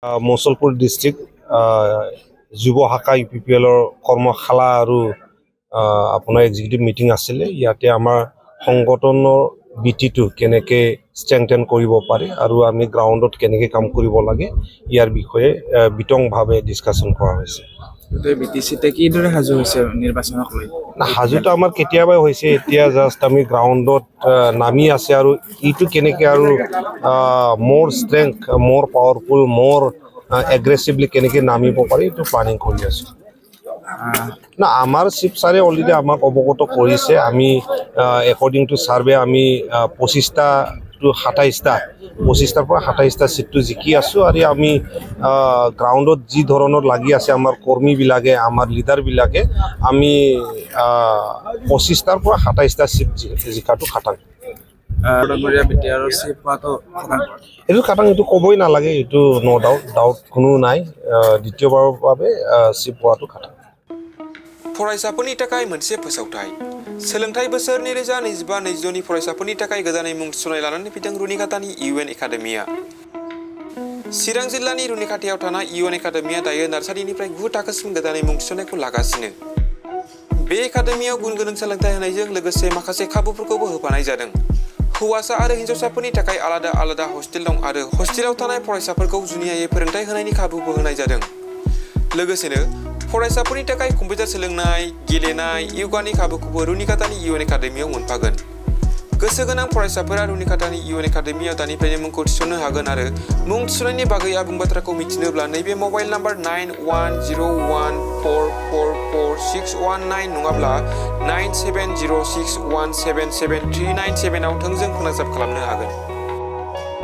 Mosulpur district যুৱ শাখা UPPLৰ কৰ্মশালা আৰু আপোনাৰ এক্সিকিউটিভ মিটিং আছিল ইয়াতে আমাৰ সংগঠনৰ বিটিটো কেনেকৈ ষ্ট্ৰেংথেন কৰিব পাৰে আৰু আমি গ্ৰাউণ্ডত কেনেকৈ কাম কৰিব লাগে ইয়াৰ বিষয়ে বিতংভাৱে ডিসকাশন কৰা হৈছে বিটিচিতে কি দৰে হাজু হৈছে নিৰ্বাচনক লৈ হাজুটো আমাৰ কেতিয়াবাই হৈছে এতিয়া জাস্ট আমি গ্ৰাউণ্ডত নামি আছে আৰু ইটো কেনেকৈ আৰু মোৰ ষ্ট্ৰেংথ মোৰ পাৱাৰফুল মোৰ aggressively কেনেকৈ নামিব পাৰি এইটো প্লানিং কৰি আছো না আমাৰ চিফ ছাৰে অলৰেডি আমাক অৱগত কৰিছে আমি একৰ্ডিং টু সাৰ্ভে আমি 25টা টু 27টাৰ পৰা 27টা সিটটো জিকি আছো আৰু আমি গ্ৰাউণ্ডত যি ধৰণৰ লাগি আছে আমাৰ কৰ্মীবিলাকে আমাৰ লিডাৰবিলাকে আমি 25টাৰ পৰা 27টা সিট জিকাটো খাটাং এইটো খাটাং এইটো ক'বই নালাগে এইটো নো ডাউট কোনো নাই দ্বিতীয়বাৰৰ বাবে চিপ পোৱাটো খাটাং फरायसाफोरनि थाखाय मोनसे फोसावथाय सोलोंथाइ बोसोर 2025-2026 नि फरायसाफोरनि थाखाय गोदानै मुं थिसननाय लानानै फैदों रुनिकाटानि UN एकाडेमिया चिरां जिल्लानि रुनिकाटायाव थानाय UN एकाडेमिया दायो नार्सारिनिफ्राय 9 थाखोसिम गोदानै मुं थिसननायखौ लागासिनो बे एकाडेमियाव गुन गोनां सोलोंथाइ होनायजों लोगोसे माखासे खाबुफोरखौबो होफानाय जादों हौवासा आरो हिन्जावसाफोरनि थाखाय आलादा आलादा हस्टेल दं आरो हस्टेलाव थानाय फरायसाफोरखौ जुनियायै फोरोंथाइ होनायनि खाबुबो होनाय जादों लोगोसेनो फरायसाफोरनि थाखाय कम्पिउटार सोलोंनाय गेलेनाय योगानि खाबुखौबो रुनिकाटानि UN एकाडेमियाव मोनफागोन गोसो गोनां फरायसाफोरा रुनिकाटानि UN एकाडेमियाव दानिफ्रायनो मुंखौ थिसननो हागोन आरो मुं थिसननायनि बागै आबुं बाथ्राखौ मिथिनोब्ला नैबे मबाइल नाम्बार 9101444619 नङाब्ला 9706177397 आव थोंजों फोनांजाब खालामनो हागोन